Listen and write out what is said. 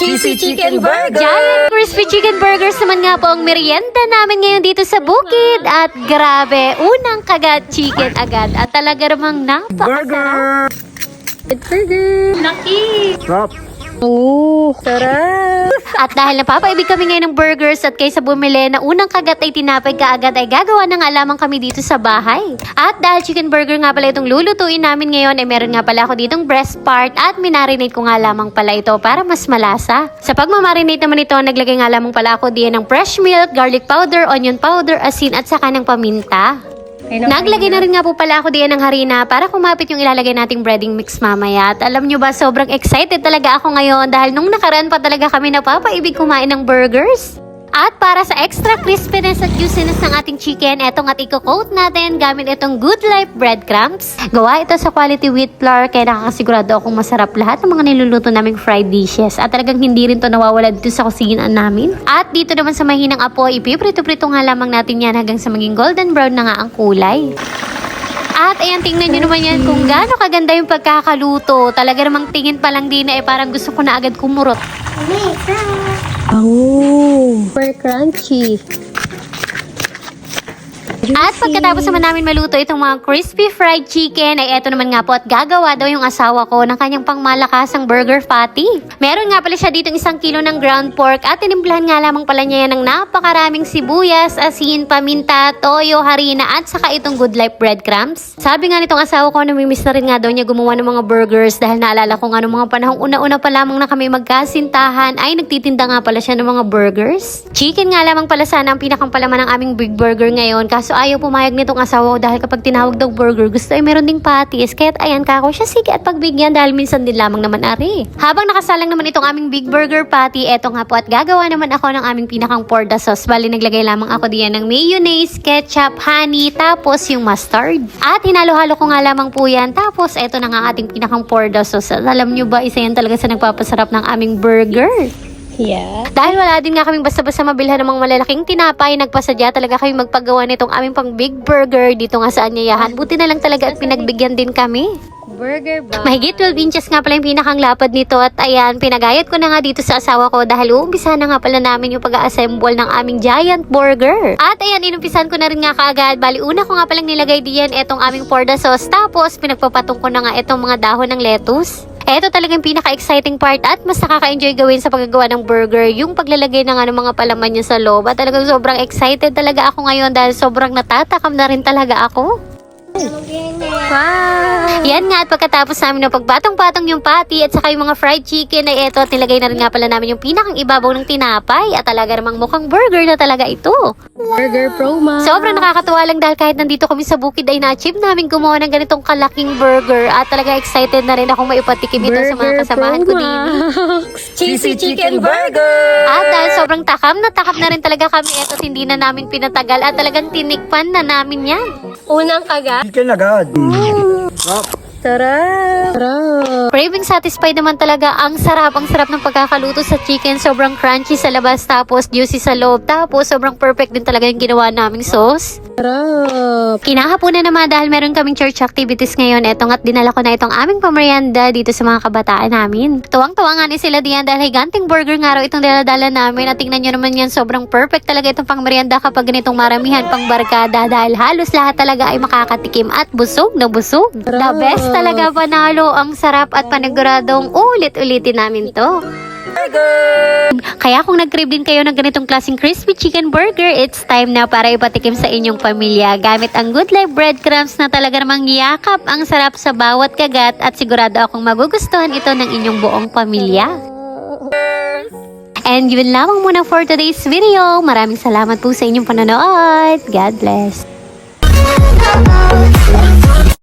Cheesy Chicken Burger! Giant Crispy Chicken Burgers naman nga po ang merienda namin ngayon dito sa bukid. At grabe, unang kagat chicken agad. At talaga namang napakasarap. Burger! Laki! Sarap! Sarap! At dahil napapaibig kami ngayon ng burgers at kaysa bumili na unang kagat ay tinapay kaagad ay gagawa na nga lamang kami dito sa bahay. At dahil chicken burger nga pala itong lulutuin namin ngayon ay meron nga pala ako ditong breast part at minarinate ko nga lamang pala ito para mas malasa. Sa pagmamarinate naman ito, naglagay nga lamang pala ako diyan ng fresh milk, garlic powder, onion powder, asin at saka ng paminta. Naglagay na rin nga po pala ako diyan ng harina para kumapit yung ilalagay nating breading mix mamaya. At alam nyo ba, sobrang excited talaga ako ngayon dahil nung nakaraan pa talaga kami napapaibig kumain ng burgers. At para sa extra crispiness at juiciness ng ating chicken, etong at i-coat natin gamit itong Good Life breadcrumbs. Gawa ito sa quality wheat flour kaya nakakasigurado akong masarap lahat ng mga niluluto naming fried dishes. At talagang hindi rin to nawawala dito sa kusina namin. At dito naman sa mahinang apoy, ipiprito-prito nga lamang natin yan hanggang sa maging golden brown na nga ang kulay. At ayan, tingnan nyo naman yan kung gaano kaganda yung pagkakaluto. Talaga namang tingin pa lang din na parang gusto ko na agad kumurot. Super crunchy. At pagkatapos naman namin maluto itong mga crispy fried chicken, ay eto naman nga po at gagawa daw yung asawa ko ng kanyang pangmalakasang burger patty. Meron nga pala siya ditong 1 kilo ng ground pork at tinimplahan nga lamang pala niya yan ng napakaraming sibuyas, asin, paminta, toyo, harina at saka itong Good Life breadcrumbs. Sabi nga nitong asawa ko, namimiss na rin nga daw niya gumawa ng mga burgers dahil naalala ko nga nung mga panahong una-una pa lamang na kami magkasintahan ay nagtitinda nga pala siya ng mga burgers. Chicken nga lamang pala sana ang pinakampalaman ng aming big burger ngayon, kaso ayaw pumayag nitong asawa ko dahil kapag tinawag daw burger, gusto ay meron ding patties. Kaya't ayan kako siya, sige at pagbigyan dahil minsan din lamang naman ari. Habang nakasalang naman itong aming big burger patty, eto nga po at gagawa naman ako ng aming pinakang porda sauce. Bali naglagay lamang ako diyan ng mayonnaise, ketchup, honey, tapos yung mustard. At hinalo-halo ko nga lamang po yan. Tapos eto na nga ating pinakang porda sauce. At alam nyo ba, isa yan talaga sa nagpapasarap ng aming burger. Yeah. Dahil wala din nga kaming basta-basta mabilhan ng mga malalaking tinapay, nagpasadya talaga kami magpagawa nitong aming pang big burger dito nga sa Anyayahan. Buti na lang talaga at pinagbigyan din kami. Burger ba? Mahigit 12 inches nga pala yung pinakang lapad nito at ayan, pinagayat ko na nga dito sa asawa ko dahil uumpisa na nga pala namin yung pag-assemble ng aming giant burger. At ayan, inumpisan ko na rin nga kaagad. Bali, una ko nga palang nilagay diyan etong aming porda sauce. Tapos, pinagpapatong ko na nga etong mga dahon ng lettuce. Ito talagang pinaka-exciting part at mas nakaka-enjoy gawin sa paggagawa ng burger, yung paglalagay na nga ng mga palaman niya sa loob. At talagang sobrang excited talaga ako ngayon dahil sobrang natatakam na rin talaga ako. Wow! Yan nga at pagkatapos namin ng pagbatong-patong yung patty at saka yung mga fried chicken ay eto at nilagay na rin nga pala namin yung pinakang ibabaw ng tinapay at talaga namang mukhang burger na talaga ito. Burger promo. Sobrang nakakatuwa lang dahil kahit nandito kami sa bukid ay na-achieve namin gumawa ng ganitong kalaking burger at talaga excited na rin akong maipatikim ito sa mga kasamahan ko din. Cheesy Chicken Burger! At dahil sobrang takam na rin talaga kami eto at hindi na namin pinatagal at talagang tinikpan na namin yan. Unang kagat. Chicken agad! Sarap! Sarap. Craving satisfied naman talaga. Ang sarap ng pagkakaluto sa chicken. Sobrang crunchy sa labas tapos juicy sa loob. Tapos sobrang perfect din talaga yung ginawa naming sauce. Sarap. Kinahaponan naman dahil meron kaming church activities ngayon. Etong at dinala ko na itong aming pamerienda dito sa mga kabataan namin. Tuwang-tuwa nga ni sila diyan dahil higanting burger nga raw itong daladala namin. At tingnan nyo naman yan, sobrang perfect talaga itong pangmerienda kapag ganitong maramihan pang barkada dahil halos lahat talaga ay makakatikim at busog na busog. The best talaga, panalo. Ang sarap at paniguradong ulit-ulitin namin to. Kaya kung nag-crave din kayo ng ganitong klaseng crispy chicken burger, it's time na para ipatikim sa inyong pamilya gamit ang Good Life breadcrumbs na talaga namang yakap ang sarap sa bawat kagat at sigurado akong magugustuhan ito ng inyong buong pamilya. And yun lamang muna for today's video. Maraming salamat po sa inyong panonood. God bless.